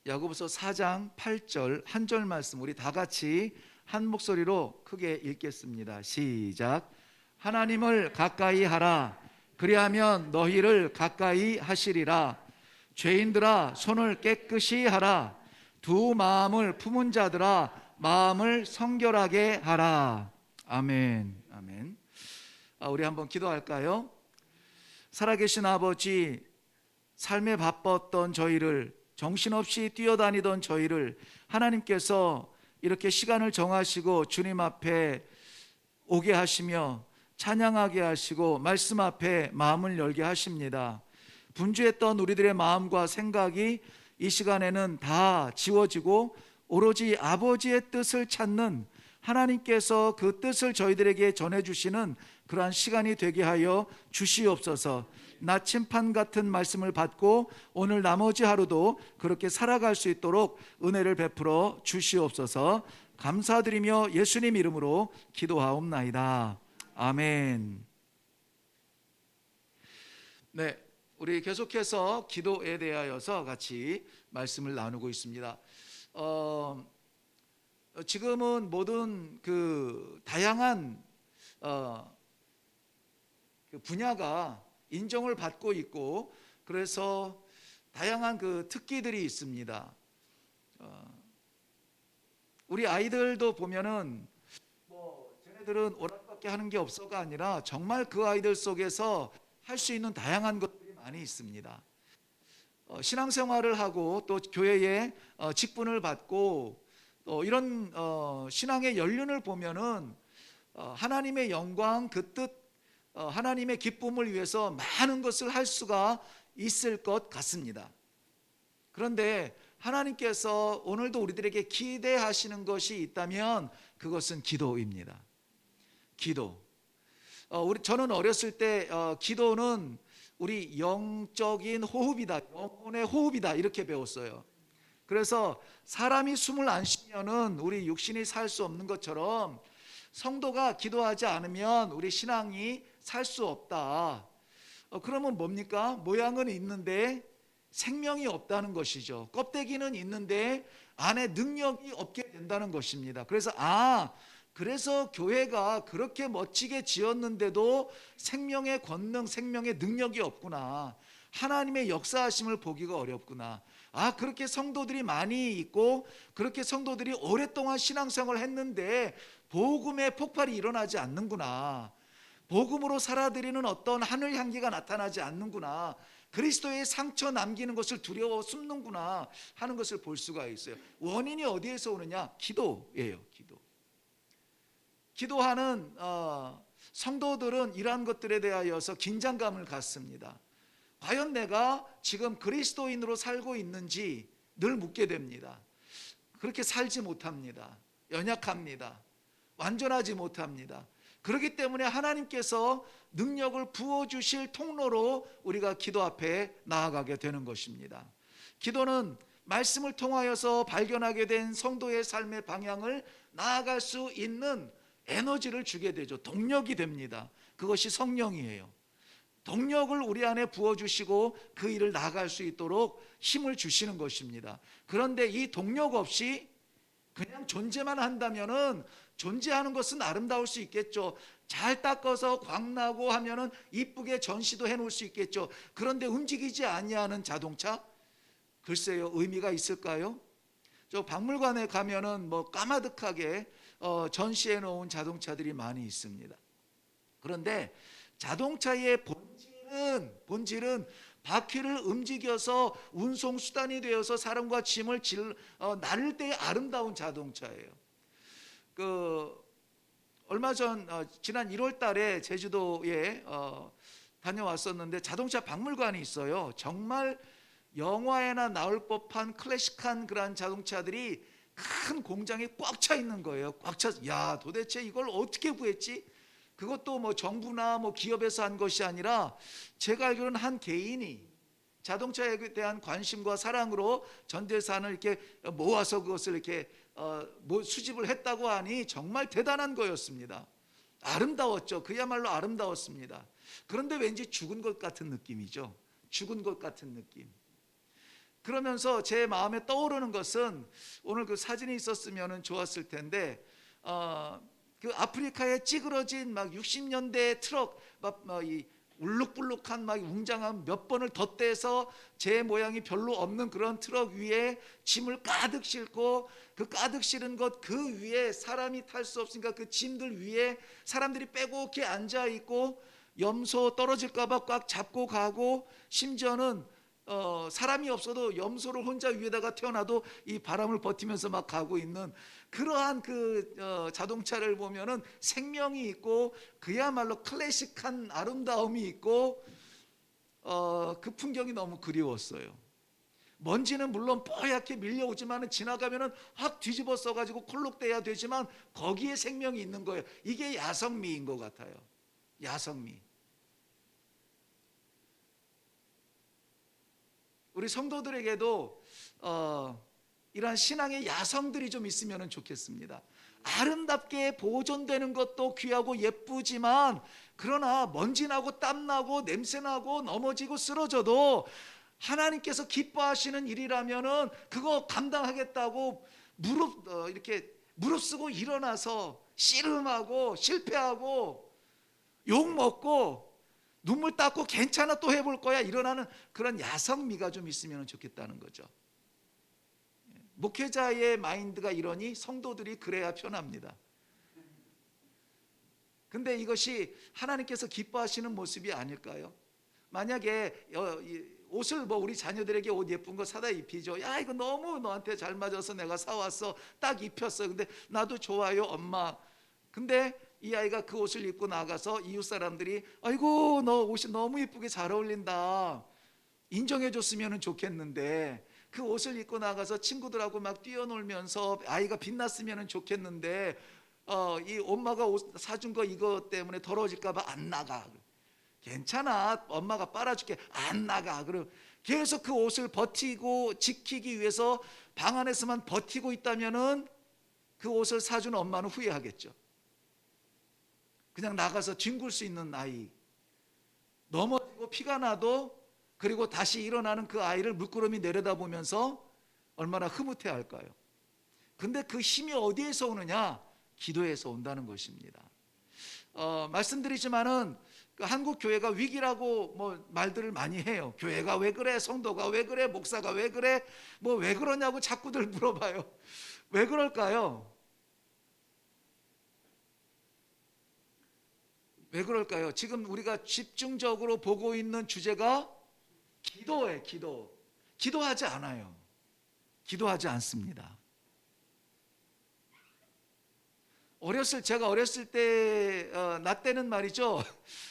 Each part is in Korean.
야고보서 4장 8절 한 절 말씀 우리 다 같이 한 목소리로 크게 읽겠습니다. 시작. 하나님을 가까이 하라. 그리하면 너희를 가까이 하시리라. 죄인들아 손을 깨끗이 하라. 두 마음을 품은 자들아 마음을 성결하게 하라. 아멘. 아멘. 우리 한번 기도할까요? 살아계신 아버지, 삶에 바빴던 저희를, 정신없이 뛰어다니던 저희를 하나님께서 이렇게 시간을 정하시고 주님 앞에 오게 하시며 찬양하게 하시고 말씀 앞에 마음을 열게 하십니다. 분주했던 우리들의 마음과 생각이 이 시간에는 다 지워지고 오로지 아버지의 뜻을 찾는, 하나님께서 그 뜻을 저희들에게 전해주시는 그러한 시간이 되게 하여 주시옵소서. 나침판 같은 말씀을 받고 오늘 나머지 하루도 그렇게 살아갈 수 있도록 은혜를 베풀어 주시옵소서. 감사드리며 예수님 이름으로 기도하옵나이다. 아멘. 네, 우리 계속해서 기도에 대하여서 같이 말씀을 나누고 있습니다. 지금은 모든 그 다양한 그 분야가 인정을 받고 있고, 그래서 다양한 그 특기들이 있습니다. 우리 아이들도 보면은 쟤네들은 오락밖에 하는 게 없어가 아니라 정말 그 아이들 속에서 할 수 있는 다양한 것들이 많이 있습니다. 신앙생활을 하고 또 교회에 직분을 받고 또 이런 신앙의 연륜을 보면은 하나님의 영광, 그 뜻, 하나님의 기쁨을 위해서 많은 것을 할 수가 있을 것 같습니다. 그런데 하나님께서 오늘도 우리들에게 기대하시는 것이 있다면 그것은 기도입니다. 기도. 저는 어렸을 때 기도는 우리 영적인 호흡이다, 영혼의 호흡이다 이렇게 배웠어요. 그래서 사람이 숨을 안 쉬면은 우리 육신이 살 수 없는 것처럼 성도가 기도하지 않으면 우리 신앙이 살 수 없다. 그러면 뭡니까? 모양은 있는데 생명이 없다는 것이죠. 껍데기는 있는데 안에 능력이 없게 된다는 것입니다. 그래서 교회가 그렇게 멋지게 지었는데도 생명의 권능, 생명의 능력이 없구나. 하나님의 역사하심을 보기가 어렵구나. 그렇게 성도들이 많이 있고 그렇게 성도들이 오랫동안 신앙생활을 했는데 복음의 폭발이 일어나지 않는구나. 복음으로 살아드리는 어떤 하늘 향기가 나타나지 않는구나. 그리스도의 상처 남기는 것을 두려워 숨는구나 하는 것을 볼 수가 있어요. 원인이 어디에서 오느냐? 기도예요. 기도하는 성도들은 이러한 것들에 대하여서 긴장감을 갖습니다. 과연 내가 지금 그리스도인으로 살고 있는지 늘 묻게 됩니다. 그렇게 살지 못합니다. 연약합니다. 완전하지 못합니다. 그렇기 때문에 하나님께서 능력을 부어주실 통로로 우리가 기도 앞에 나아가게 되는 것입니다. 기도는 말씀을 통하여서 발견하게 된 성도의 삶의 방향을 나아갈 수 있는 에너지를 주게 되죠. 동력이 됩니다. 그것이 성령이에요. 동력을 우리 안에 부어주시고 그 일을 나아갈 수 있도록 힘을 주시는 것입니다. 그런데 이 동력 없이 그냥 존재만 한다면은, 존재하는 것은 아름다울 수 있겠죠. 잘 닦아서 광나고 하면은 이쁘게 전시도 해놓을 수 있겠죠. 그런데 움직이지 아니하는 자동차, 글쎄요, 의미가 있을까요? 저 박물관에 가면은 까마득하게 전시해 놓은 자동차들이 많이 있습니다. 그런데 자동차의 본질은 바퀴를 움직여서 운송수단이 되어서 사람과 짐을 나를 때의 아름다운 자동차예요. 얼마 전 지난 1월 달에 제주도에 다녀왔었는데 자동차 박물관이 있어요. 정말 영화에나 나올 법한 클래식한 그런 자동차들이 큰 공장에 꽉 차 있는 거예요. 야, 도대체 이걸 어떻게 구했지? 그것도 정부나 기업에서 한 것이 아니라 제가 알기로는 한 개인이 자동차에 대한 관심과 사랑으로 전 재산을 이렇게 모아서 그것을 이렇게 수집을 했다고 하니 정말 대단한 거였습니다. 아름다웠죠. 그야말로 아름다웠습니다. 그런데 왠지 죽은 것 같은 느낌이죠. 죽은 것 같은 느낌. 그러면서 제 마음에 떠오르는 것은 오늘 그 사진이 있었으면 좋았을 텐데 그 아프리카에 찌그러진 막 60년대 트럭 이 울룩불룩한 막 웅장한 몇 번을 덧대서 제 모양이 별로 없는 그런 트럭 위에 짐을 가득 싣고 그 가득 실은 것 그 위에 사람이 탈 수 없으니까 그 짐들 위에 사람들이 빼곡히 앉아 있고 염소 떨어질까 봐 꽉 잡고 가고 심지어는 사람이 없어도 염소를 혼자 위에다가 태어나도 이 바람을 버티면서 막 가고 있는 그러한 그 자동차를 보면은 생명이 있고 그야말로 클래식한 아름다움이 있고 그 풍경이 너무 그리웠어요. 먼지는 물론 뽀얗게 밀려오지만 지나가면은 확 뒤집어 써가지고 콜록대야 되지만 거기에 생명이 있는 거예요. 이게 야성미인 것 같아요. 야성미. 우리 성도들에게도 이러한 신앙의 야성들이 좀 있으면 좋겠습니다. 아름답게 보존되는 것도 귀하고 예쁘지만 그러나 먼지 나고 땀 나고 냄새 나고 넘어지고 쓰러져도 하나님께서 기뻐하시는 일이라면은 그거 감당하겠다고 이렇게 무릅쓰고 일어나서 씨름하고 실패하고 욕 먹고 눈물 닦고 괜찮아 또 해볼 거야 일어나는 그런 야성미가 좀 있으면 좋겠다는 거죠. 목회자의 마인드가 이러니 성도들이 그래야 편합니다. 근데 이것이 하나님께서 기뻐하시는 모습이 아닐까요? 만약에 옷을 우리 자녀들에게 옷 예쁜 거 사다 입히죠. 야 이거 너무 너한테 잘 맞아서 내가 사왔어. 딱 입혔어. 근데 나도 좋아요 엄마. 근데 이 아이가 그 옷을 입고 나가서 이웃 사람들이 아이고 너 옷이 너무 예쁘게 잘 어울린다 인정해 줬으면 좋겠는데 그 옷을 입고 나가서 친구들하고 막 뛰어놀면서 아이가 빛났으면 좋겠는데 이 엄마가 옷 사준 거 이거 때문에 더러워질까 봐 안 나가. 괜찮아 엄마가 빨아줄게. 안 나가. 그리고 계속 그 옷을 버티고 지키기 위해서 방 안에서만 버티고 있다면은 그 옷을 사준 엄마는 후회하겠죠. 그냥 나가서 뒹굴 수 있는 아이, 넘어지고 피가 나도 그리고 다시 일어나는 그 아이를 물끄러미 내려다보면서 얼마나 흐뭇해 할까요? 근데 그 힘이 어디에서 오느냐? 기도에서 온다는 것입니다. 말씀드리지만은 그 한국 교회가 위기라고 말들을 많이 해요. 교회가 왜 그래? 성도가 왜 그래? 목사가 왜 그래? 왜 그러냐고 자꾸들 물어봐요. 왜 그럴까요? 왜 그럴까요? 지금 우리가 집중적으로 보고 있는 주제가 기도예요. 기도하지 않아요. 기도하지 않습니다. 제가 어렸을 때 나 때는 말이죠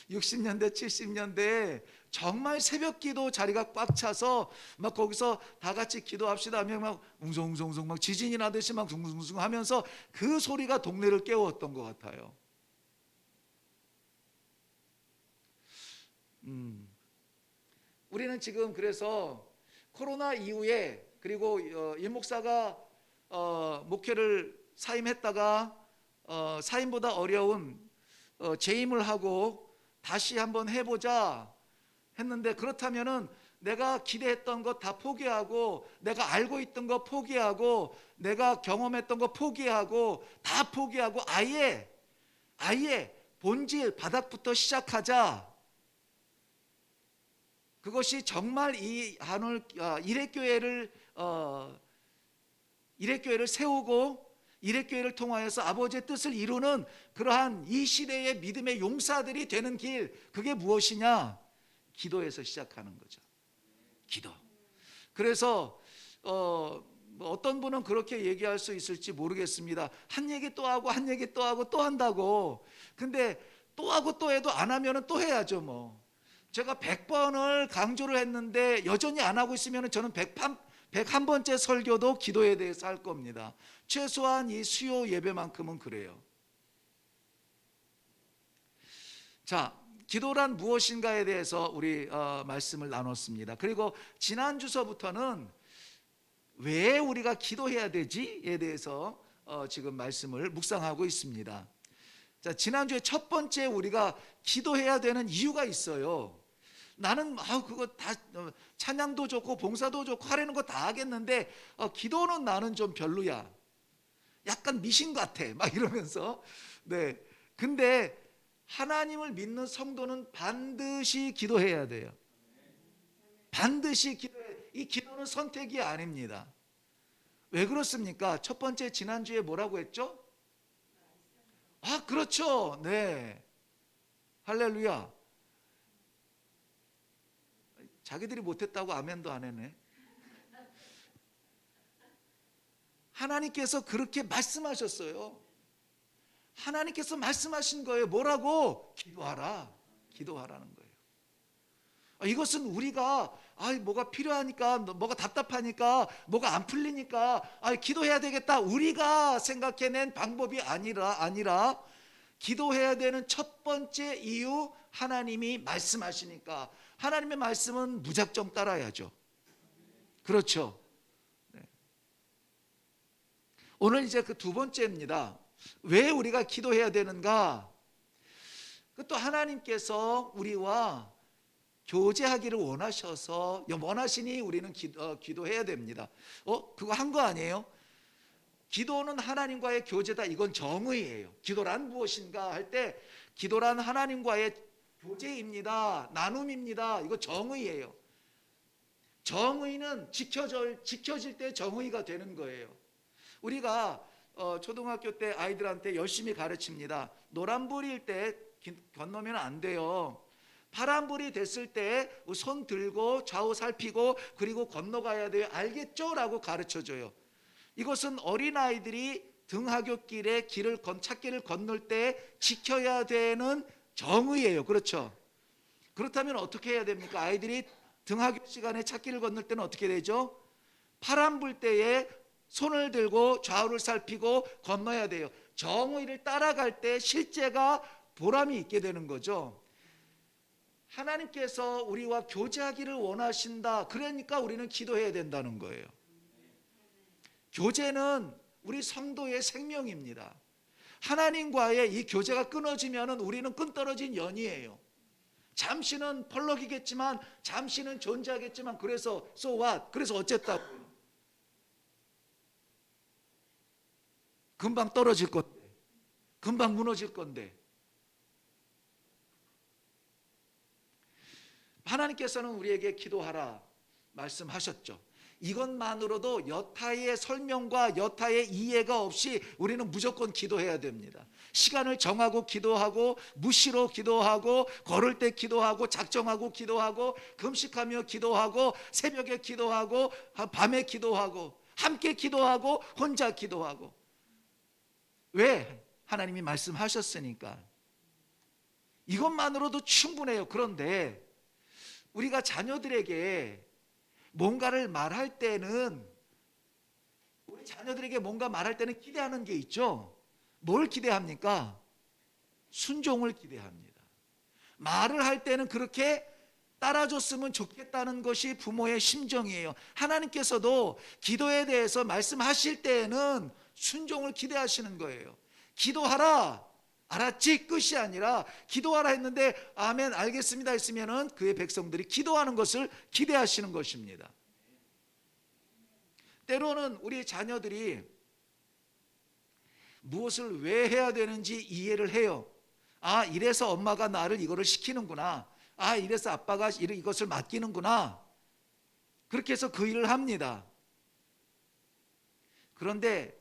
60년대 70년대에 정말 새벽 기도 자리가 꽉 차서 막 거기서 다 같이 기도합시다 하면 막 웅성웅성 막 지진이 나듯이 막 둥둥둥 하면서 그 소리가 동네를 깨웠던 것 같아요. 우리는 지금 그래서 코로나 이후에 그리고 임 목사가 목회를 사임했다가 사임보다 어려운 재임을 하고 다시 한번 해보자 했는데 그렇다면은 내가 기대했던 것 다 포기하고 내가 알고 있던 거 포기하고 내가 경험했던 거 포기하고 다 포기하고 아예 본질 바닥부터 시작하자. 그것이 정말 이 한올 이레교회를 세우고 이레교회를 통하여서 아버지의 뜻을 이루는 그러한 이 시대의 믿음의 용사들이 되는 길, 그게 무엇이냐? 기도에서 시작하는 거죠. 기도. 그래서 어떤 분은 그렇게 얘기할 수 있을지 모르겠습니다. 한 얘기 또 하고 한 얘기 또 하고 또 한다고. 근데 또 하고 또 해도 안 하면은 또 해야죠 제가 100번을 강조를 했는데 여전히 안 하고 있으면 저는 101번째 설교도 기도에 대해서 할 겁니다. 최소한 이 수요 예배만큼은 그래요. 자, 기도란 무엇인가에 대해서 우리 말씀을 나눴습니다. 그리고 지난 주서부터는 왜 우리가 기도해야 되지에 대해서 지금 말씀을 묵상하고 있습니다. 자, 지난주에 첫 번째 우리가 기도해야 되는 이유가 있어요. 나는 그거 다 찬양도 좋고 봉사도 좋고 하려는 거 다 하겠는데 기도는 나는 좀 별로야. 약간 미신 같아. 막 이러면서. 네. 근데 하나님을 믿는 성도는 반드시 기도해야 돼요. 반드시 기도해. 이 기도는 선택이 아닙니다. 왜 그렇습니까? 첫 번째 지난주에 뭐라고 했죠? 그렇죠. 네. 할렐루야. 자기들이 못했다고 아멘도 안 했네. 하나님께서 그렇게 말씀하셨어요. 하나님께서 말씀하신 거예요. 뭐라고? 기도하라. 기도하라는 거예요. 이것은 우리가 뭐가 필요하니까, 뭐가 답답하니까, 뭐가 안 풀리니까 기도해야 되겠다, 우리가 생각해낸 방법이 아니라 기도해야 되는 첫 번째 이유, 하나님이 말씀하시니까. 하나님의 말씀은 무작정 따라야죠. 그렇죠. 네. 오늘 이제 그 두 번째입니다. 왜 우리가 기도해야 되는가? 또 하나님께서 우리와 교제하기를 원하시니 우리는 기도해야 됩니다. 그거 한 거 아니에요? 기도는 하나님과의 교제다. 이건 정의예요. 기도란 무엇인가 할 때, 기도란 하나님과의 교제입니다. 나눔입니다. 이거 정의예요. 정의는 지켜질 때 정의가 되는 거예요. 우리가 초등학교 때 아이들한테 열심히 가르칩니다. 노란불일 때 건너면 안 돼요. 파란불이 됐을 때 손 들고 좌우 살피고 그리고 건너가야 돼요. 알겠죠? 라고 가르쳐줘요. 이것은 어린아이들이 등하굣길에 찾길을 건널 때 지켜야 되는 정의예요. 그렇죠? 그렇다면 어떻게 해야 됩니까? 아이들이 등하굣 시간에 찾길을 건널 때는 어떻게 되죠? 파란불 때에 손을 들고 좌우를 살피고 건너야 돼요. 정의를 따라갈 때 실제가 보람이 있게 되는 거죠. 하나님께서 우리와 교제하기를 원하신다. 그러니까 우리는 기도해야 된다는 거예요. 교제는 우리 성도의 생명입니다. 하나님과의 이 교제가 끊어지면 우리는 끈떨어진 연이에요. 잠시는 펄럭이겠지만, 잠시는 존재하겠지만, 그래서 so what? 그래서 어쨌다고요? 금방 떨어질 건데, 금방 무너질 건데. 하나님께서는 우리에게 기도하라 말씀하셨죠. 이것만으로도 여타의 설명과 여타의 이해가 없이 우리는 무조건 기도해야 됩니다. 시간을 정하고 기도하고, 무시로 기도하고, 걸을 때 기도하고, 작정하고 기도하고, 금식하며 기도하고, 새벽에 기도하고, 밤에 기도하고, 함께 기도하고, 혼자 기도하고. 왜? 하나님이 말씀하셨으니까. 이것만으로도 충분해요. 그런데 우리가 자녀들에게 뭔가를 말할 때는, 우리 자녀들에게 뭔가 말할 때는 기대하는 게 있죠. 뭘 기대합니까? 순종을 기대합니다. 말을 할 때는 그렇게 따라줬으면 좋겠다는 것이 부모의 심정이에요. 하나님께서도 기도에 대해서 말씀하실 때에는 순종을 기대하시는 거예요. 기도하라, 알았지? 끝이 아니라 기도하라 했는데 아멘 알겠습니다 했으면은 그의 백성들이 기도하는 것을 기대하시는 것입니다. 때로는 우리 자녀들이 무엇을 왜 해야 되는지 이해를 해요. 이래서 엄마가 나를 이거를 시키는구나. 이래서 아빠가 이것을 맡기는구나. 그렇게 해서 그 일을 합니다. 그런데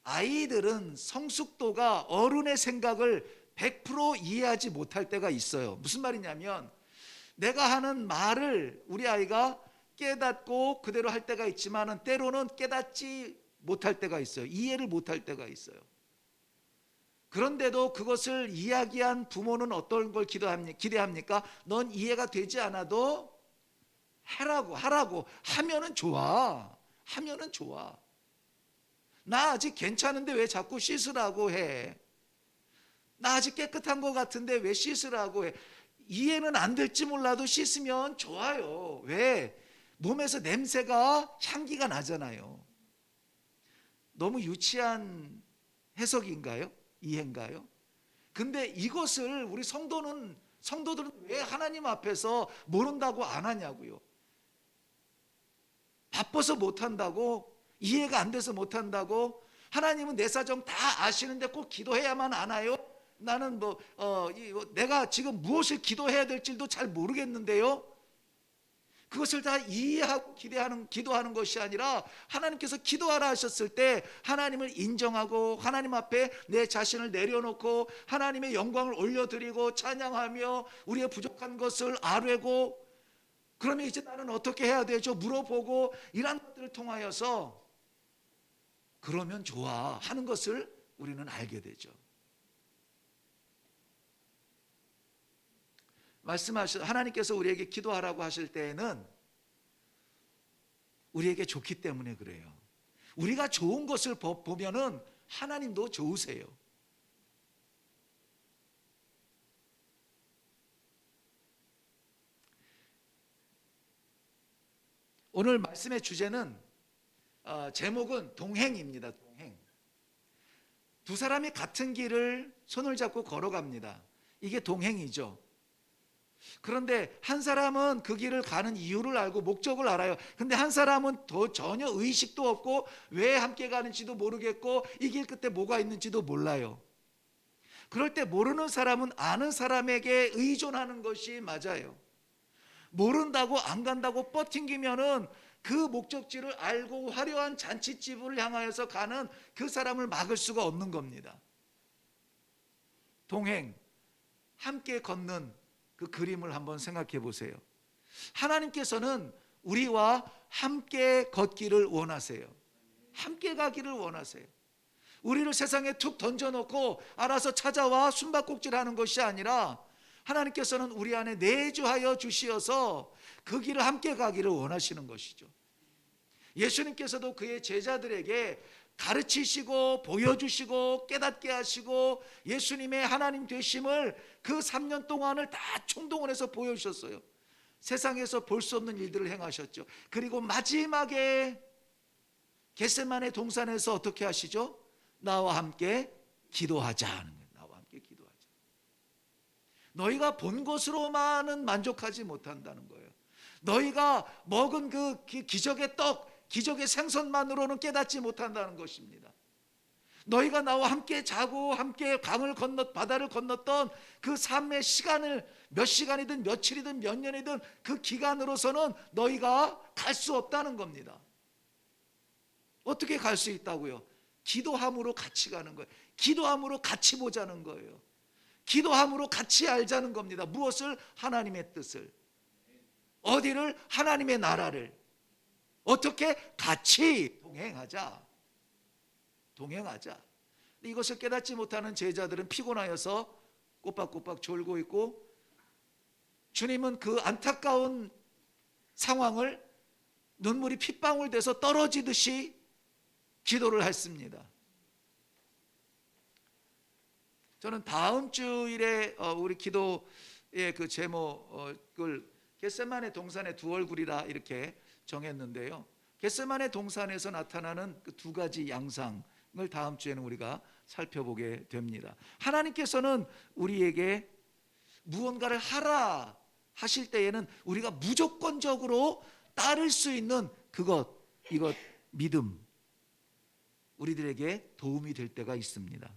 아이들은 성숙도가 어른의 생각을 100% 이해하지 못할 때가 있어요. 무슨 말이냐면, 내가 하는 말을 우리 아이가 깨닫고 그대로 할 때가 있지만 때로는 깨닫지 못할 때가 있어요. 이해를 못할 때가 있어요. 그런데도 그것을 이야기한 부모는 어떤 걸 기대합니까? 넌 이해가 되지 않아도 하라고 하면은 좋아. 하면은 좋아. 나 아직 괜찮은데 왜 자꾸 씻으라고 해? 나 아직 깨끗한 것 같은데 왜 씻으라고 해? 이해는 안 될지 몰라도 씻으면 좋아요. 왜? 몸에서 냄새가, 향기가 나잖아요. 너무 유치한 해석인가요? 이해인가요? 근데 이것을 우리 성도는 성도들은 왜 하나님 앞에서 모른다고 안 하냐고요. 바빠서 못한다고? 이해가 안 돼서 못한다고? 하나님은 내 사정 다 아시는데 꼭 기도해야만 하나요? 나는 내가 지금 무엇을 기도해야 될지도 잘 모르겠는데요. 그것을 다 이해하고 기도하는 것이 아니라 하나님께서 기도하라 하셨을 때 하나님을 인정하고 하나님 앞에 내 자신을 내려놓고 하나님의 영광을 올려드리고 찬양하며 우리의 부족한 것을 아뢰고, 그러면 이제 나는 어떻게 해야 되죠? 물어보고, 이러한 것들을 통하여서 그러면 좋아 하는 것을 우리는 알게 되죠. 하나님께서 우리에게 기도하라고 하실 때에는 우리에게 좋기 때문에 그래요. 우리가 좋은 것을 보면은 하나님도 좋으세요. 오늘 말씀의 주제는 제목은 동행입니다. 동행. 두 사람이 같은 길을 손을 잡고 걸어갑니다. 이게 동행이죠. 그런데 한 사람은 그 길을 가는 이유를 알고 목적을 알아요. 근데 한 사람은 전혀 의식도 없고 왜 함께 가는지도 모르겠고 이 길 끝에 뭐가 있는지도 몰라요. 그럴 때 모르는 사람은 아는 사람에게 의존하는 것이 맞아요. 모른다고 안 간다고 뻗팅기면은 그 목적지를 알고 화려한 잔치집을 향하여서 가는 그 사람을 막을 수가 없는 겁니다. 동행, 함께 걷는 그 그림을 한번 생각해 보세요. 하나님께서는 우리와 함께 걷기를 원하세요. 함께 가기를 원하세요. 우리를 세상에 툭 던져놓고 알아서 찾아와 숨바꼭질하는 것이 아니라 하나님께서는 우리 안에 내주하여 주시어서 그 길을 함께 가기를 원하시는 것이죠. 예수님께서도 그의 제자들에게 가르치시고 보여주시고 깨닫게 하시고 예수님의 하나님 되심을 그 3년 동안을 다 총동원 해서 보여주셨어요. 세상에서 볼 수 없는 일들을 행하셨죠. 그리고 마지막에 겟세마네 동산에서 어떻게 하시죠? 나와 함께 기도하자 하는 거예요. 나와 함께 기도하자. 너희가 본 것으로만은 만족하지 못한다는 거예요. 너희가 먹은 그 기적의 떡, 기적의 생선만으로는 깨닫지 못한다는 것입니다. 너희가 나와 함께 자고 함께 바다를 건넜던 그 삶의 시간을 몇 시간이든 며칠이든 몇 년이든 그 기간으로서는 너희가 갈 수 없다는 겁니다. 어떻게 갈 수 있다고요? 기도함으로 같이 가는 거예요. 기도함으로 같이 보자는 거예요. 기도함으로 같이 알자는 겁니다. 무엇을? 하나님의 뜻을. 어디를? 하나님의 나라를. 어떻게? 같이 동행하자. 동행하자. 이것을 깨닫지 못하는 제자들은 피곤하여서 꼬박꼬박 졸고 있고, 주님은 그 안타까운 상황을 눈물이 핏방울 돼서 떨어지듯이 기도를 했습니다. 저는 다음 주일에 우리 기도의 그 제목을 겟세마네 동산의 두 얼굴이라 이렇게 정했는데요. 겟세마네 동산에서 나타나는 그 두 가지 양상을 다음 주에는 우리가 살펴보게 됩니다. 하나님께서는 우리에게 무언가를 하라 하실 때에는 우리가 무조건적으로 따를 수 있는 이것 믿음, 우리들에게 도움이 될 때가 있습니다.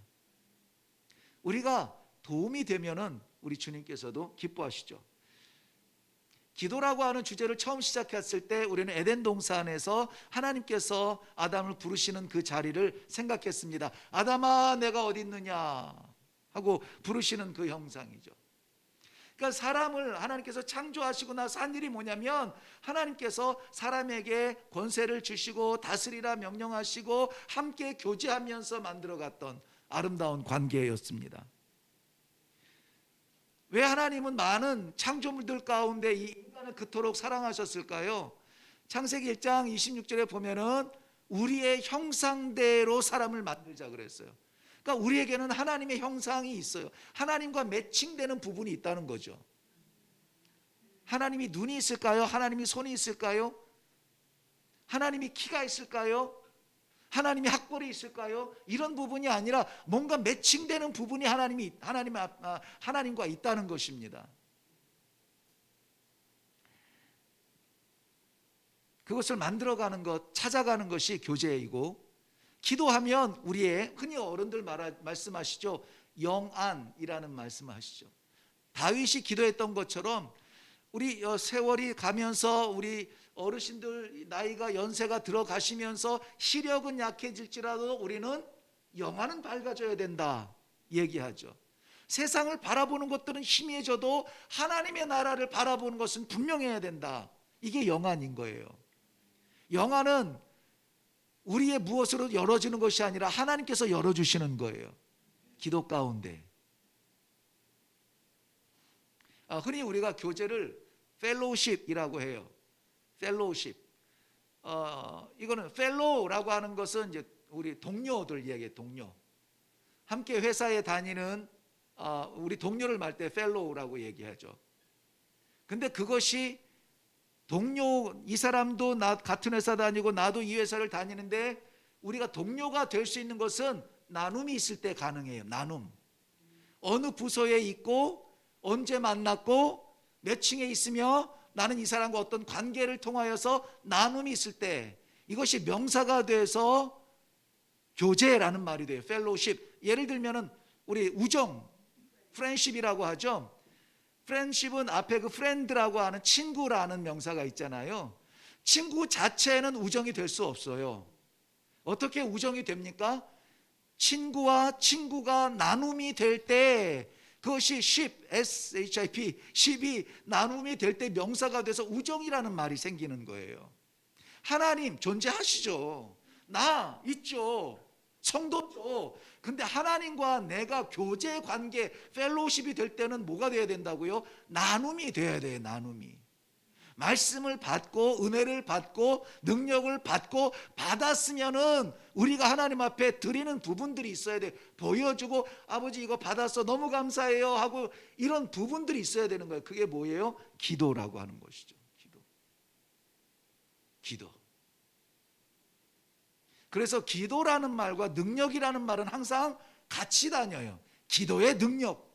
우리가 도움이 되면은 우리 주님께서도 기뻐하시죠. 기도라고 하는 주제를 처음 시작했을 때 우리는 에덴 동산에서 하나님께서 아담을 부르시는 그 자리를 생각했습니다. 아담아 내가 어디 있느냐 하고 부르시는 그 형상이죠. 그러니까 사람을 하나님께서 창조하시고 나서 한 일이 뭐냐면 하나님께서 사람에게 권세를 주시고 다스리라 명령하시고 함께 교제하면서 만들어갔던 아름다운 관계였습니다. 왜 하나님은 많은 창조물들 가운데 이 인간을 그토록 사랑하셨을까요? 창세기 1장 26절에 보면은 우리의 형상대로 사람을 만들자 그랬어요. 그러니까 우리에게는 하나님의 형상이 있어요. 하나님과 매칭되는 부분이 있다는 거죠. 하나님이 눈이 있을까요? 하나님이 손이 있을까요? 하나님이 키가 있을까요? 하나님이 학벌이 있을까요? 이런 부분이 아니라 뭔가 매칭되는 부분이 하나님과 있다는 것입니다. 그것을 만들어가는 것, 찾아가는 것이 교제이고, 기도하면 우리의 흔히 어른들 말씀하시죠. 영안이라는 말씀을 하시죠. 다윗이 기도했던 것처럼 우리 세월이 가면서 우리 어르신들 나이가 연세가 들어가시면서 시력은 약해질지라도 우리는 영안은 밝아져야 된다 얘기하죠. 세상을 바라보는 것들은 희미해져도 하나님의 나라를 바라보는 것은 분명해야 된다. 이게 영안인 거예요. 영안은 우리의 무엇으로 열어지는 것이 아니라 하나님께서 열어주시는 거예요. 기도 가운데. 흔히 우리가 교제를 펠로우십이라고 해요. 펠로우십. 이거는 펠로우라고 하는 것은 이제 우리 동료들 이야기예요. 동료. 함께 회사에 다니는 우리 동료를 말 때 펠로우라고 얘기하죠. 근데 그것이 동료, 이 사람도 나 같은 회사 다니고 나도 이 회사를 다니는데 우리가 동료가 될 수 있는 것은 나눔이 있을 때 가능해요. 나눔. 어느 부서에 있고 언제 만났고 몇 층에 있으며 나는 이 사람과 어떤 관계를 통하여서 나눔이 있을 때 이것이 명사가 돼서 교제라는 말이 돼요. 펠로우십. 예를 들면은 우리 우정, 프렌십이라고 하죠. 프렌십은 앞에 그 프렌드라고 하는 친구라는 명사가 있잖아요. 친구 자체는 우정이 될 수 없어요. 어떻게 우정이 됩니까? 친구와 친구가 나눔이 될 때 그것이 ship, S-H-I-P, ship이 나눔이 될 때 명사가 돼서 우정이라는 말이 생기는 거예요. 하나님 존재하시죠. 나 있죠. 성도죠. 근데 하나님과 내가 교제 관계, 펠로우십이 될 때는 뭐가 돼야 된다고요? 나눔이 돼야 돼요. 나눔이. 말씀을 받고 은혜를 받고 능력을 받고 받았으면은 우리가 하나님 앞에 드리는 부분들이 있어야 돼. 보여주고 아버지 이거 받았어 너무 감사해요 하고 이런 부분들이 있어야 되는 거예요. 그게 뭐예요? 기도라고 하는 것이죠. 기도. 그래서 기도라는 말과 능력이라는 말은 항상 같이 다녀요. 기도의 능력,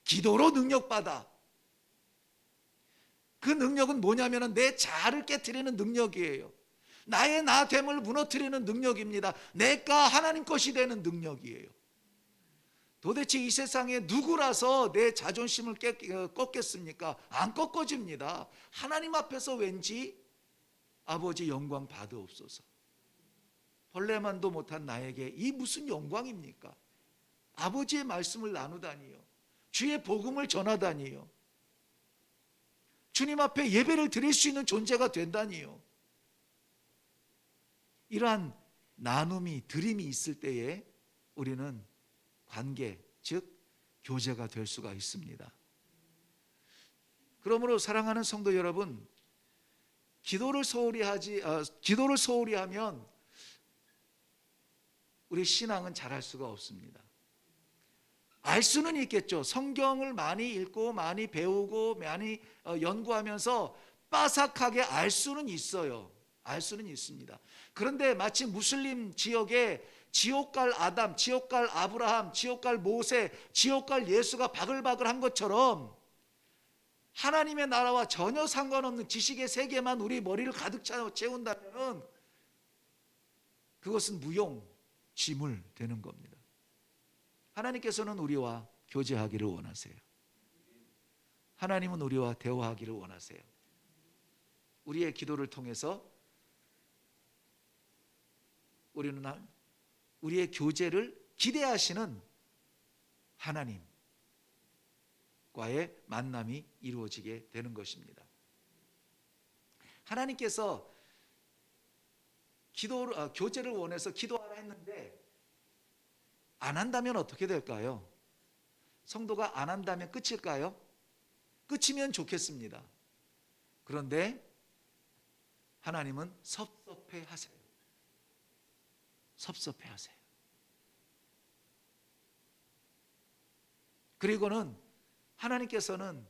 기도로 능력받아. 그 능력은 뭐냐면 내 자아를 깨트리는 능력이에요. 나의 나됨을 무너뜨리는 능력입니다. 내가 하나님 것이 되는 능력이에요. 도대체 이 세상에 누구라서 내 자존심을 꺾겠습니까? 안 꺾어집니다. 하나님 앞에서 왠지 아버지 영광 받으옵소서. 벌레만도 못한 나에게 이 무슨 영광입니까? 아버지의 말씀을 나누다니요. 주의 복음을 전하다니요. 주님 앞에 예배를 드릴 수 있는 존재가 된다니요. 이러한 나눔이 드림이 있을 때에 우리는 관계, 즉 교제가 될 수가 있습니다. 그러므로 사랑하는 성도 여러분, 기도를 소홀히 하면 우리 신앙은 잘할 수가 없습니다. 알 수는 있겠죠. 성경을 많이 읽고 많이 배우고 많이 연구하면서 빠삭하게 알 수는 있어요. 알 수는 있습니다. 그런데 마치 무슬림 지역에 지옥 갈 아담, 지옥 갈 아브라함, 지옥 갈 모세, 지옥 갈 예수가 바글바글한 것처럼 하나님의 나라와 전혀 상관없는 지식의 세계만 우리 머리를 가득 채운다면 그것은 무용, 지물 되는 겁니다. 하나님께서는 우리와 교제하기를 원하세요. 하나님은 우리와 대화하기를 원하세요. 우리의 기도를 통해서 우리는 우리의 교제를 기대하시는 하나님과의 만남이 이루어지게 되는 것입니다. 하나님께서 교제를 원해서 기도하라 했는데 안 한다면 어떻게 될까요? 성도가 안 한다면 끝일까요? 끝이면 좋겠습니다. 그런데 하나님은 섭섭해하세요. 섭섭해하세요. 그리고는 하나님께서는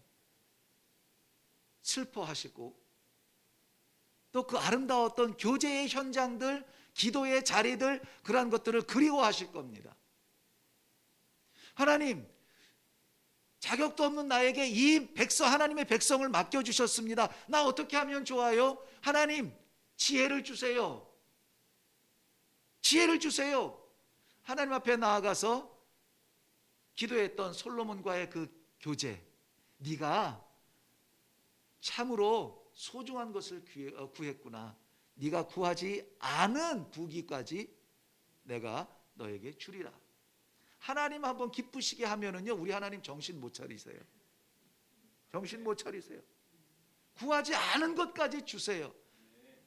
슬퍼하시고 또 그 아름다웠던 교제의 현장들, 기도의 자리들, 그러한 것들을 그리워하실 겁니다. 하나님, 자격도 없는 나에게 이 하나님의 백성을 맡겨주셨습니다. 나 어떻게 하면 좋아요? 하나님, 지혜를 주세요. 지혜를 주세요. 하나님 앞에 나아가서 기도했던 솔로몬과의 그 교제, 네가 참으로 소중한 것을 구했구나. 네가 구하지 않은 부귀까지 내가 너에게 주리라. 하나님 한번 기쁘시게 하면은요, 우리 하나님 정신 못 차리세요. 정신 못 차리세요. 구하지 않은 것까지 주세요.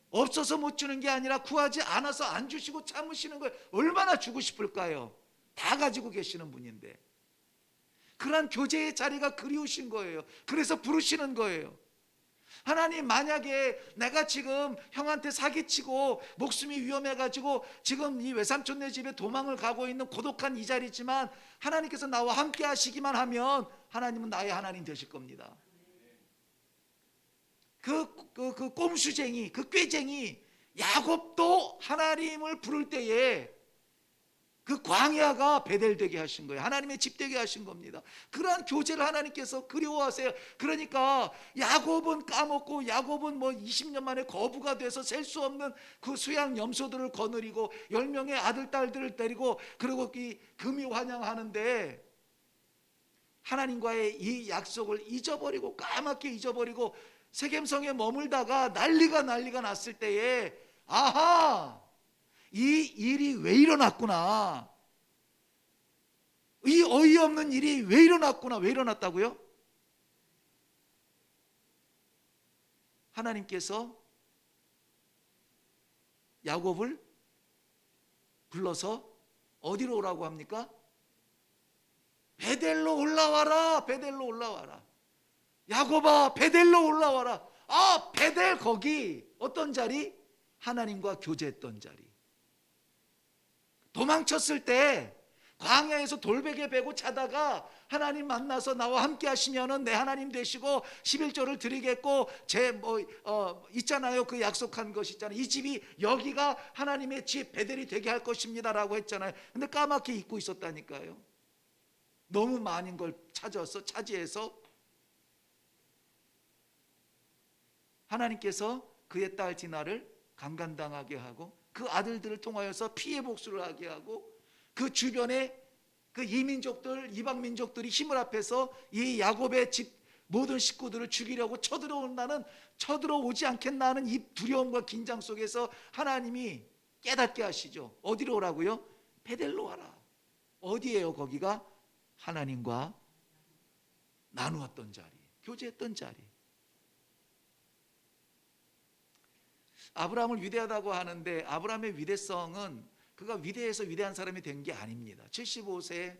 없어서 못 주는 게 아니라 구하지 않아서 안 주시고 참으시는 걸 얼마나 주고 싶을까요? 다 가지고 계시는 분인데. 그러한 교제의 자리가 그리우신 거예요. 그래서 부르시는 거예요. 하나님, 만약에 내가 지금 형한테 사기치고 목숨이 위험해가지고 지금 이 외삼촌네 집에 도망을 가고 있는 고독한 이 자리지만 하나님께서 나와 함께 하시기만 하면 하나님은 나의 하나님 되실 겁니다. 그 꼼수쟁이, 그 꾀쟁이 야곱도 하나님을 부를 때에 그 광야가 베델되게 하신 거예요. 하나님의 집 되게 하신 겁니다. 그러한 교제를 하나님께서 그리워하세요. 그러니까 야곱은 까먹고, 야곱은 뭐 20년 만에 거부가 돼서 셀 수 없는 그 수양 염소들을 거느리고 10명의 아들 딸들을 데리고 그리고 이 금이 환영하는데 하나님과의 이 약속을 잊어버리고, 까맣게 잊어버리고 세겜성에 머물다가 난리가 났을 때에, 아하, 이 일이 왜 일어났구나, 이 어이없는 일이 왜 일어났구나. 왜 일어났다고요? 하나님께서 야곱을 불러서 어디로 오라고 합니까? 베델로 올라와라. 베델로 올라와라. 야곱아, 베델로 올라와라. 아, 베델, 거기 어떤 자리? 하나님과 교제했던 자리. 도망쳤을 때 광야에서 돌베개 베고 자다가 하나님 만나서 나와 함께 하시면은 내 하나님 되시고 11조를 드리겠고 있잖아요. 그 약속한 것 있잖아요. 이 집이, 여기가 하나님의 집 베델이 되게 할 것입니다라고 했잖아요. 근데 까맣게 잊고 있었다니까요. 너무 많은 걸 차지해서 하나님께서 그의 딸 디나를 강간당하게 하고 그 아들들을 통하여서 피해 복수를 하게 하고 그 주변에 그 이민족들, 이방 민족들이 힘을 합해서 이 야곱의 집 모든 식구들을 죽이려고 쳐들어오지 않겠나 하는 이 두려움과 긴장 속에서 하나님이 깨닫게 하시죠. 어디로 오라고요? 베델로 와라. 어디예요? 거기가 하나님과 나누었던 자리, 교제했던 자리. 아브라함을 위대하다고 하는데 아브라함의 위대성은 그가 위대해서 위대한 사람이 된 게 아닙니다. 75세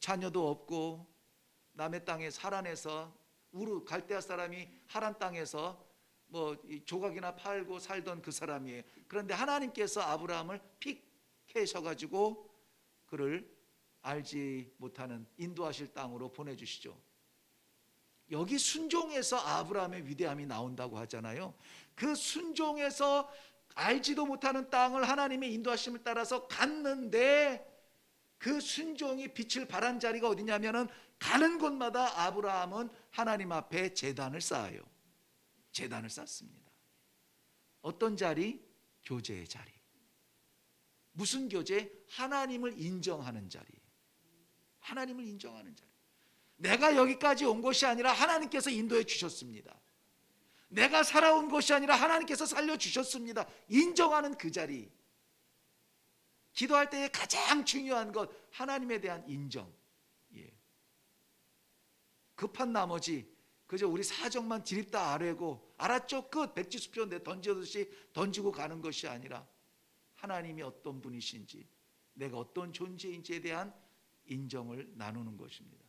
자녀도 없고 남의 땅에 하란에서, 우르 갈대아 사람이 하란 땅에서 뭐 조각이나 팔고 살던 그 사람이에요. 그런데 하나님께서 아브라함을 픽해셔가지고 그를 알지 못하는 인도하실 땅으로 보내주시죠. 여기 순종에서 아브라함의 위대함이 나온다고 하잖아요. 그 순종에서 알지도 못하는 땅을 하나님의 인도하심을 따라서 갔는데 그 순종이 빛을 발한 자리가 어디냐면은 가는 곳마다 아브라함은 하나님 앞에 제단을 쌓아요. 제단을 쌓습니다. 어떤 자리? 교제의 자리. 무슨 교제? 하나님을 인정하는 자리. 하나님을 인정하는 자리. 내가 여기까지 온 것이 아니라 하나님께서 인도해 주셨습니다. 내가 살아온 것이 아니라 하나님께서 살려주셨습니다. 인정하는 그 자리. 기도할 때의 가장 중요한 것, 하나님에 대한 인정. 예. 급한 나머지 그저 우리 사정만 디립다 아뢰고 알았죠? 끝. 백지수표 내 던지듯이 던지고 가는 것이 아니라 하나님이 어떤 분이신지, 내가 어떤 존재인지에 대한 인정을 나누는 것입니다.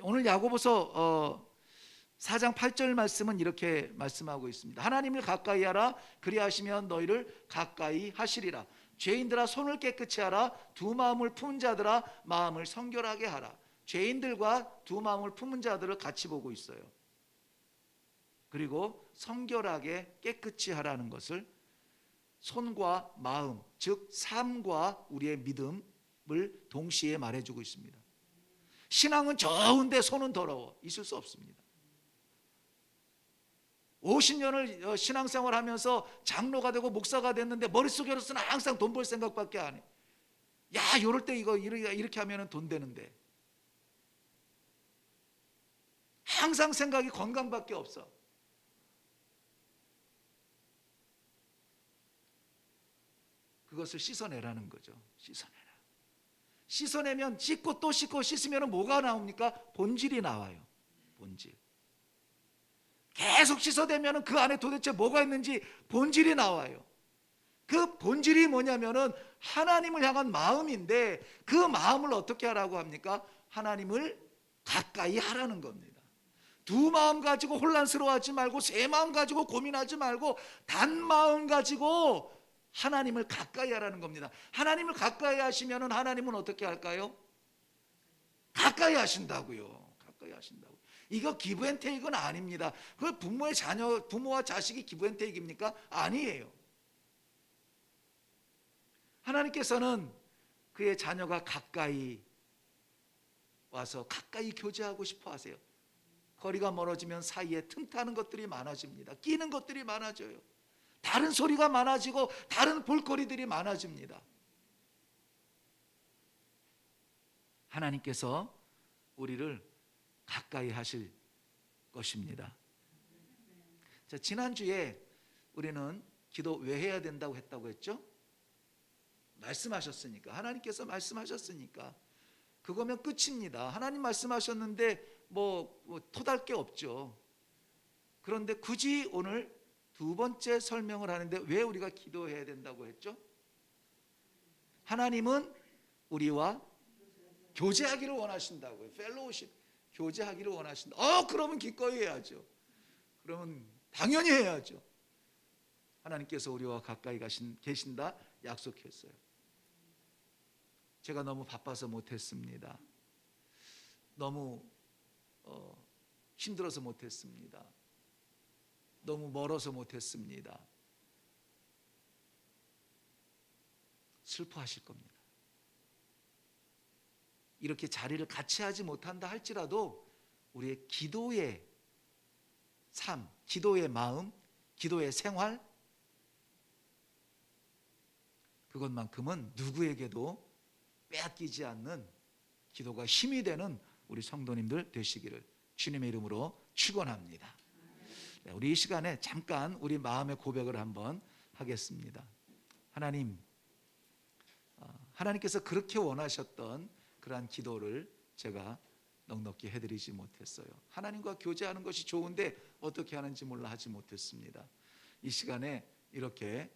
오늘 야고보서 4장 8절 말씀은 이렇게 말씀하고 있습니다. 하나님을 가까이 하라. 그리하시면 너희를 가까이 하시리라. 죄인들아, 손을 깨끗이 하라. 두 마음을 품은 자들아, 마음을 성결하게 하라. 죄인들과 두 마음을 품은 자들을 같이 보고 있어요. 그리고 성결하게 깨끗이 하라는 것을 손과 마음, 즉 삶과 우리의 믿음을 동시에 말해주고 있습니다. 신앙은 좋은데 손은 더러워 있을 수 없습니다. 50년을 신앙생활 하면서 장로가 되고 목사가 됐는데 머릿속에서는 항상 돈 벌 생각밖에 안 해. 야, 이럴 때 이렇게 하면 돈 되는데. 항상 생각이 건강밖에 없어. 그것을 씻어내라는 거죠. 씻어내라. 씻어내면 씻고 또 씻고 씻으면 뭐가 나옵니까? 본질이 나와요. 본질. 계속 씻어대면 그 안에 도대체 뭐가 있는지 본질이 나와요. 그 본질이 뭐냐면은 하나님을 향한 마음인데 그 마음을 어떻게 하라고 합니까? 하나님을 가까이 하라는 겁니다. 두 마음 가지고 혼란스러워하지 말고 세 마음 가지고 고민하지 말고 단 마음 가지고 하나님을 가까이 하라는 겁니다. 하나님을 가까이 하시면은 하나님은 어떻게 할까요? 가까이 하신다고요. 가까이 하신다고. 이거 기브앤테이크는 아닙니다. 그 부모와 자식이 기브앤테이크입니까? 아니에요. 하나님께서는 그의 자녀가 가까이 와서 가까이 교제하고 싶어 하세요. 거리가 멀어지면 사이에 틈타는 것들이 많아집니다. 끼는 것들이 많아져요. 다른 소리가 많아지고 다른 볼거리들이 많아집니다. 하나님께서 우리를 가까이 하실 것입니다. 자, 지난주에 우리는 기도 왜 해야 된다고 했다고 했죠? 말씀하셨으니까. 하나님께서 말씀하셨으니까 그거면 끝입니다. 하나님 말씀하셨는데 뭐 토달 게 없죠. 그런데 굳이 오늘 두 번째 설명을 하는데 왜 우리가 기도해야 된다고 했죠? 하나님은 우리와 교제하기를 원하신다고요. 펠로우십, 교제하기를 원하신다. 그러면 기꺼이 해야죠. 그러면 당연히 해야죠. 하나님께서 우리와 가까이 계신다 약속했어요. 제가 너무 바빠서 못했습니다. 너무 힘들어서 못했습니다. 너무 멀어서 못했습니다. 슬퍼하실 겁니다. 이렇게 자리를 같이 하지 못한다 할지라도 우리의 기도의 삶, 기도의 마음, 기도의 생활, 그것만큼은 누구에게도 빼앗기지 않는 기도가 힘이 되는 우리 성도님들 되시기를 주님의 이름으로 축원합니다. 우리 이 시간에 잠깐 우리 마음의 고백을 한번 하겠습니다. 하나님께서 그렇게 원하셨던 그러한 기도를 제가 넉넉히 해드리지 못했어요. 하나님과 교제하는 것이 좋은데 어떻게 하는지 몰라 하지 못했습니다. 이 시간에 이렇게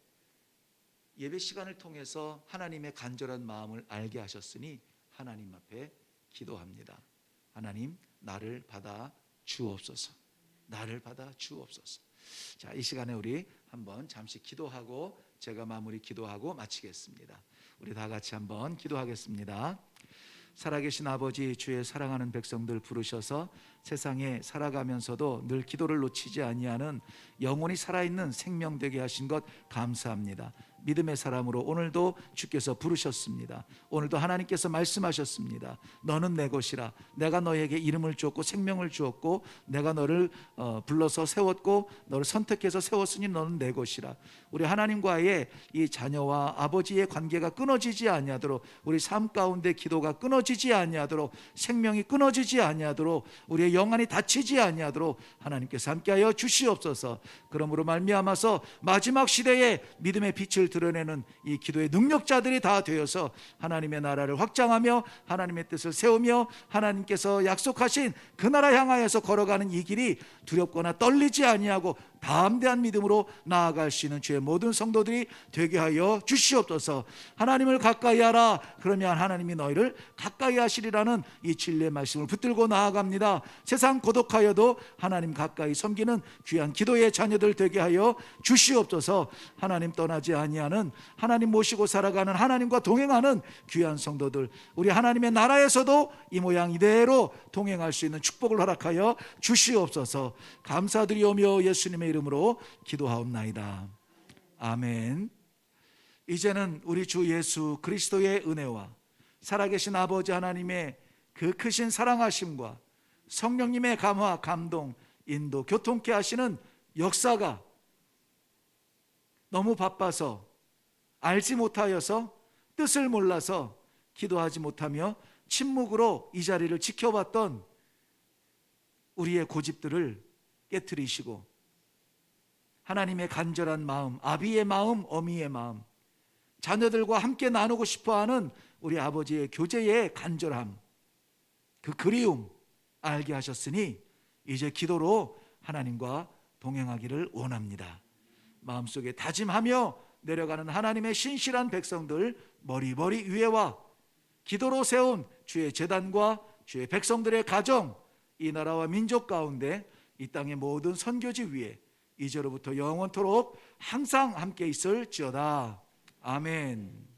예배 시간을 통해서 하나님의 간절한 마음을 알게 하셨으니 하나님 앞에 기도합니다. 하나님, 나를 받아 주옵소서. 나를 받아 주옵소서. 자, 이 시간에 우리 한번 잠시 기도하고 제가 마무리 기도하고 마치겠습니다. 우리 다 같이 한번 기도하겠습니다. 살아계신 아버지, 주의 사랑하는 백성들 부르셔서 세상에 살아가면서도 늘 기도를 놓치지 아니하는 영원히 살아있는 생명 되게 하신 것 감사합니다. 믿음의 사람으로 오늘도 주께서 부르셨습니다. 오늘도 하나님께서 말씀하셨습니다. 너는 내 것이라. 내가 너에게 이름을 주었고 생명을 주었고 내가 너를 불러서 세웠고 너를 선택해서 세웠으니 너는 내 것이라. 우리 하나님과의 이 자녀와 아버지의 관계가 끊어지지 아니하도록, 우리 삶 가운데 기도가 끊어지지 아니하도록, 생명이 끊어지지 아니하도록, 우리의 영안이 닫히지 아니하도록 하나님께서 함께하여 주시옵소서. 그러므로 말미암아서 마지막 시대에 믿음의 빛을 드러내는 이 기도의 능력자들이 다 되어서 하나님의 나라를 확장하며 하나님의 뜻을 세우며 하나님께서 약속하신 그 나라 향하여서 걸어가는 이 길이 두렵거나 떨리지 아니하고 담대한 믿음으로 나아갈 수 있는 주의 모든 성도들이 되게 하여 주시옵소서. 하나님을 가까이 하라. 그러면 하나님이 너희를 가까이 하시리라는 이 진리의 말씀을 붙들고 나아갑니다. 세상 고독하여도 하나님 가까이 섬기는 귀한 기도의 자녀들 되게 하여 주시옵소서. 하나님 떠나지 아니하는, 하나님 모시고 살아가는, 하나님과 동행하는 귀한 성도들, 우리 하나님의 나라에서도 이 모양 이대로 동행할 수 있는 축복을 허락하여 주시옵소서. 감사드리오며 예수님의 이름으로 이름으로 기도하옵나이다. 아멘. 이제는 우리 주 예수 그리스도의 은혜와 살아계신 아버지 하나님의 그 크신 사랑하심과 성령님의 감화, 감동, 인도, 교통케 하시는 역사가 너무 바빠서 알지 못하여서 뜻을 몰라서 기도하지 못하며 침묵으로 이 자리를 지켜봤던 우리의 고집들을 깨트리시고 하나님의 간절한 마음, 아비의 마음, 어미의 마음, 자녀들과 함께 나누고 싶어하는 우리 아버지의 교제의 간절함, 그 그리움 알게 하셨으니 이제 기도로 하나님과 동행하기를 원합니다. 마음속에 다짐하며 내려가는 하나님의 신실한 백성들 머리머리 위에와 기도로 세운 주의 제단과 주의 백성들의 가정, 이 나라와 민족 가운데 이 땅의 모든 선교지 위에 이제로부터 영원토록 항상 함께 있을지어다. 아멘.